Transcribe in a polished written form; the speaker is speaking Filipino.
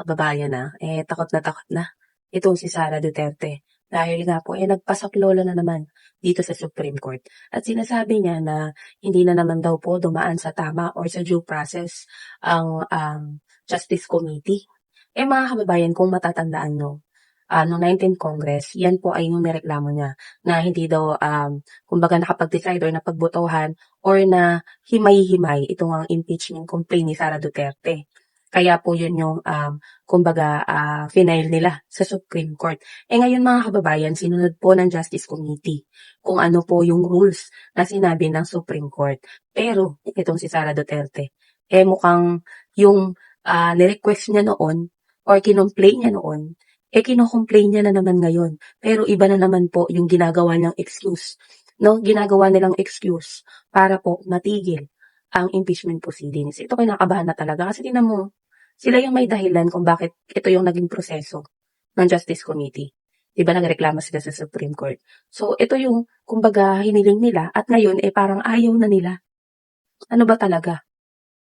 kababayan takot na itong si Sara Duterte. Dahil nga po, nagpasaklolo na naman dito sa Supreme Court. At sinasabi niya na hindi na naman daw po dumaan sa tama or sa due process ang Justice Committee. Mga kababayan, kung matatandaan nyo, noong 19th Congress, yan po ay yung nireklamo niya na hindi daw, kumbaga nakapag-decide or napagbotohan or na himay-himay itong ang impeachment complaint ni Sara Duterte. Kaya po yun yung, kumbaga, final nila sa Supreme Court. Ngayon mga kababayan, sinunod po ng Justice Committee kung ano po yung rules na sinabi ng Supreme Court. Pero, itong si Sara Duterte, mukhang yung nirequest niya noon or kinomplain niya noon, kinocomplain niya na naman ngayon. Pero iba na naman po yung ginagawa niyang excuse. No? Ginagawa nilang excuse para po matigil ang impeachment proceedings. Ito kinakabahan na talaga kasi tinan mo, sila yung may dahilan kung bakit ito yung naging proseso ng Justice Committee. Diba nagreklamo sila sa Supreme Court. So ito yung kumbaga hiniling nila at ngayon parang ayaw na nila. Ano ba talaga?